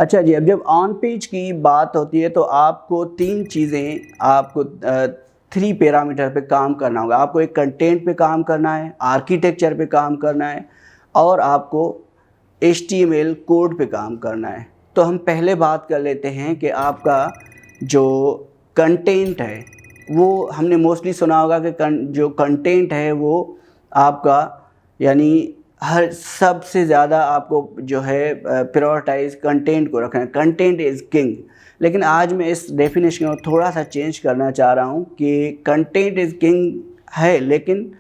अच्छा जी, अब जब ऑन पेज की बात होती है तो आपको 3 चीज़ें आपको 3 पैरामीटर पे काम करना होगा। आपको एक कंटेंट पे काम करना है, आर्किटेक्चर पे काम करना है और आपको एचटीएमएल कोड पे काम करना है। तो हम पहले बात कर लेते हैं कि आपका जो कंटेंट है, वो हमने मोस्टली सुना होगा कि जो कंटेंट है वो आपका यानी हर सबसे ज़्यादा आपको जो है प्रायोरिटाइज कंटेंट को रखना है। Content is king. लेकिन आज मैं इस डेफिनेशन को थोड़ा सा चेंज करना चाह रहा हूँ कि कंटेंट इज़ किंग है, लेकिन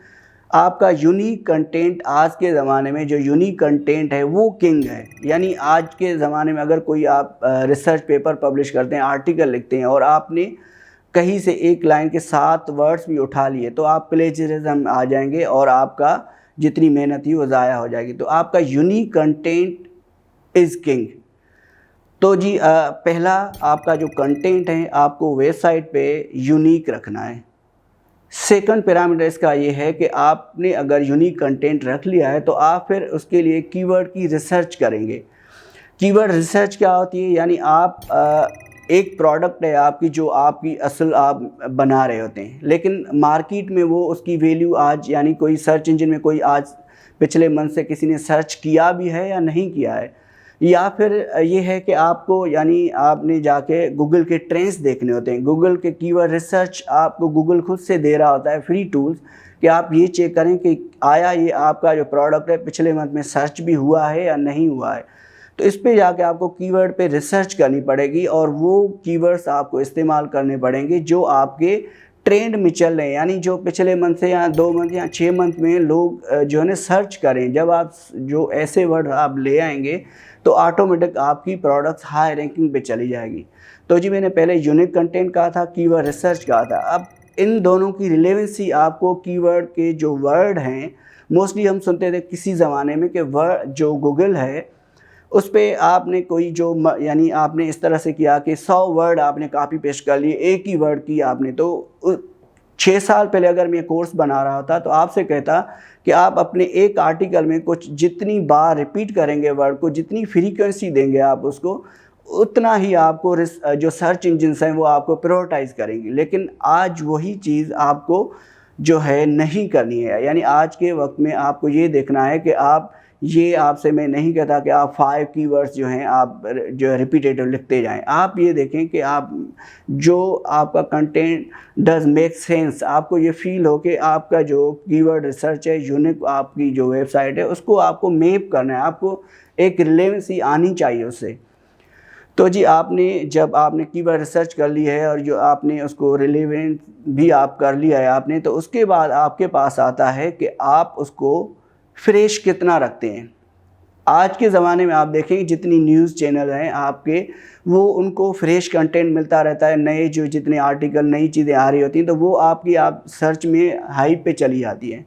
आपका यूनिक कंटेंट आज के ज़माने में जो यूनिक कंटेंट है वो किंग है। यानी आज के ज़माने में अगर कोई आप रिसर्च पेपर पब्लिश करते हैं, आर्टिकल लिखते हैं और आपने कहीं से एक लाइन के 7 वर्ड्स भी उठा लिए तो आप प्लेजरिज्म आ जाएंगे और आपका जितनी मेहनत थी वो ज़ाया हो जाएगी। तो आपका यूनिक कंटेंट इज़ किंग। तो जी पहला आपका जो कंटेंट है आपको वेबसाइट पे यूनिक रखना है। सेकंड पैरामीटर इसका ये है कि आपने अगर यूनिक कंटेंट रख लिया है तो आप फिर उसके लिए कीवर्ड की रिसर्च करेंगे। कीवर्ड रिसर्च क्या होती है? यानी आप एक प्रोडक्ट है आपकी जो आपकी असल आप बना रहे होते हैं, लेकिन मार्केट में वो उसकी वैल्यू आज यानी कोई सर्च इंजन में कोई आज पिछले मंथ से किसी ने सर्च किया भी है या नहीं किया है, या फिर ये है कि आपको यानी आपने जाके गूगल के ट्रेंड्स देखने होते हैं। गूगल के कीवर्ड रिसर्च आपको गूगल खुद से दे रहा होता है फ्री टूल्स कि आप ये चेक करें कि आया ये आपका जो प्रोडक्ट है पिछले मंथ में सर्च भी हुआ है या नहीं हुआ है। तो इस पे जाके आपको कीवर्ड पे रिसर्च करनी पड़ेगी और वो कीवर्ड्स आपको इस्तेमाल करने पड़ेंगे जो आपके ट्रेंड में चल रहे हैं, यानी जो पिछले मंथ से या 2 मंथ या 6 मंथ में लोग जो है ना सर्च करें। जब आप जो ऐसे वर्ड आप ले आएंगे तो ऑटोमेटिक आपकी प्रोडक्ट्स हाई रैंकिंग पे चली जाएगी। तो जी मैंने पहले यूनिक कंटेंट कहा था, कीवर्ड रिसर्च कहा था। अब इन दोनों की रिलेवेंसी आपको कीवर्ड के जो वर्ड हैं, मोस्टली हम सुनते थे किसी ज़माने में कि वर्ड जो गूगल है उस पर आपने कोई जो यानी आपने इस तरह से किया कि 100 वर्ड आपने कॉपी पेस्ट कर लिए एक ही वर्ड की आपने। तो 6 साल पहले अगर मैं कोर्स बना रहा होता तो आपसे कहता कि आप अपने एक आर्टिकल में कुछ जितनी बार रिपीट करेंगे वर्ड को, जितनी फ्रीक्वेंसी देंगे आप उसको, उतना ही आपको जो सर्च इंजिन्स हैं वो आपको प्रायोरिटाइज करेंगे। लेकिन आज वही चीज़ आपको जो है नहीं करनी है। यानी आज के वक्त में आपको ये देखना है कि आप ये आपसे मैं नहीं कहता कि आप 5 कीवर्ड्स जो हैं आप जो है रिपीटेटिव लिखते जाएं। आप ये देखें कि आप जो आपका कंटेंट डज मेक सेंस, आपको ये फील हो कि आपका जो कीवर्ड रिसर्च है, यूनिक आपकी जो वेबसाइट है, उसको आपको मैप करना है, आपको एक रिलेवेंसी आनी चाहिए उससे। तो जी जब आपने कीवर्ड रिसर्च कर ली है और जो आपने उसको रिलेवेंट भी आप कर लिया है आपने, तो उसके बाद आपके पास आता है कि आप उसको फ्रेश कितना रखते हैं। आज के ज़माने में आप देखें जितनी न्यूज़ चैनल हैं आपके, वो उनको फ्रेश कंटेंट मिलता रहता है। नए जो जितने आर्टिकल नई चीज़ें आ रही होती हैं तो वो आपकी आप सर्च में हाइप पे चली जाती हैं।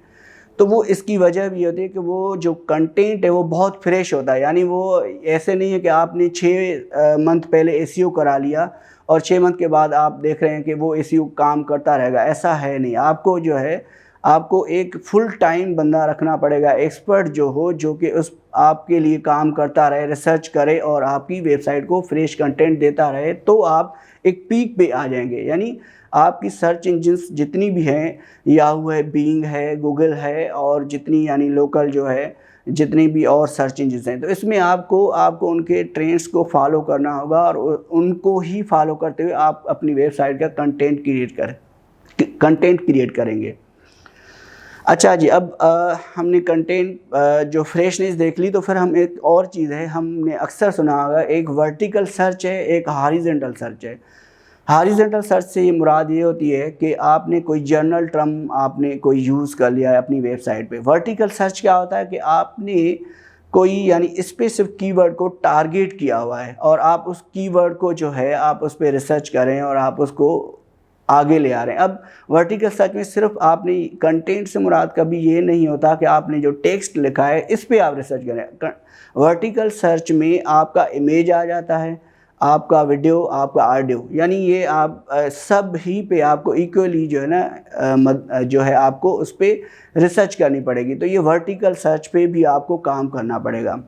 तो वो इसकी वजह भी होती है कि वो जो कंटेंट है वो बहुत फ्रेश होता है। यानी वो ऐसे नहीं है कि आपने 6 मंथ पहले एसईओ करा लिया और 6 मंथ के बाद आप देख रहे हैं कि वो एसईओ काम करता रहेगा, ऐसा है नहीं। आपको जो है आपको एक फुल टाइम बंदा रखना पड़ेगा, एक्सपर्ट जो हो, जो कि उस आपके लिए काम करता रहे, रिसर्च करे और आपकी वेबसाइट को फ्रेश कंटेंट देता रहे, तो आप एक पीक पे आ जाएंगे। यानी आपकी सर्च इंजिन्स जितनी भी हैं, याहू है, बिंग है, गूगल है और जितनी यानी लोकल जो है जितनी भी और सर्च इंजिन्स हैं, तो इसमें आपको उनके ट्रेंड्स को फॉलो करना होगा और उनको ही फॉलो करते हुए आप अपनी वेबसाइट का कंटेंट क्रिएट करेंगे। अच्छा जी, अब हमने कंटेंट जो फ्रेशनेस देख ली, तो फिर हम एक और चीज़ है, हमने अक्सर सुना होगा, एक वर्टिकल सर्च है, एक हॉरिजॉन्टल सर्च है। हॉरिजॉन्टल सर्च से ये मुराद ये होती है कि आपने कोई जर्नल टर्म आपने कोई यूज़ कर लिया है अपनी वेबसाइट पे। वर्टिकल सर्च क्या होता है कि आपने कोई यानी स्पेसिफिक कीवर्ड को टारगेट किया हुआ है और आप उस कीवर्ड को जो है आप उस पर रिसर्च करें और आप उसको आगे ले आ रहे हैं। अब वर्टिकल सर्च में सिर्फ आपने कंटेंट से मुराद कभी ये नहीं होता कि आपने जो टेक्स्ट लिखा है इस पे आप रिसर्च करें। वर्टिकल सर्च में आपका इमेज आ जाता है, आपका वीडियो, आपका ऑडियो, यानी ये आप सब ही पे आपको इक्वली जो है ना जो है आपको उस पर रिसर्च करनी पड़ेगी। तो ये वर्टिकल सर्च पे भी आपको काम करना पड़ेगा।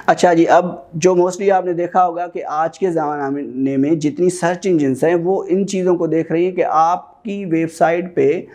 अच्छा जी, अब जो मोस्टली आपने देखा होगा कि आज के ज़माने में जितनी सर्च इंजिन्स हैं वो इन चीज़ों को देख रही हैं कि आपकी वेबसाइट पे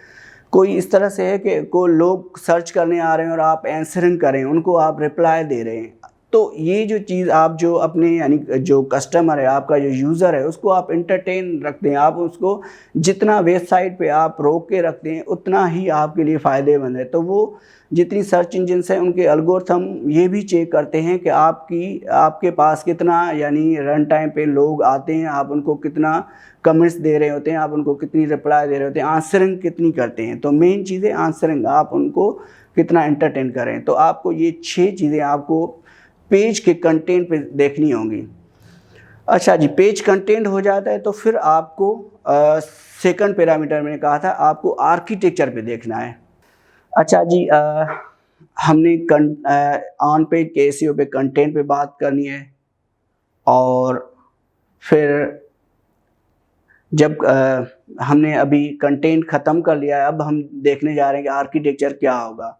कोई इस तरह से है कि को लोग सर्च करने आ रहे हैं और आप आंसरिंग कर रहे हैं, उनको आप रिप्लाई दे रहे हैं। तो ये जो चीज़ आप जो अपने यानी जो कस्टमर है, आपका जो यूज़र है, उसको आप एंटरटेन रखते हैं, आप उसको जितना वेबसाइट पे आप रोक के रखते हैं उतना ही आपके लिए फ़ायदेमंद है। तो वो जितनी सर्च इंजिन्स हैं उनके एल्गोरिथम ये भी चेक करते हैं कि आपके पास कितना यानी रन टाइम पे लोग आते हैं, आप उनको कितना कमेंट्स दे रहे होते हैं, आप उनको कितनी रिप्लाई दे रहे होते हैं, आंसरिंग कितनी करते हैं। तो मेन चीज़ें आंसरिंग, आप उनको कितना एंटरटेन करें। तो आपको ये 6 चीज़ें आपको पेज के कंटेंट पे देखनी होंगी। अच्छा जी, पेज कंटेंट हो जाता है तो फिर आपको सेकंड पैरामीटर मैंने कहा था आपको आर्किटेक्चर पे देखना है। अच्छा जी, हमने ऑन पेज के एसईओ पे कंटेंट पे बात करनी है और फिर जब हमने अभी कंटेंट ख़त्म कर लिया है, अब हम देखने जा रहे हैं कि आर्किटेक्चर क्या होगा।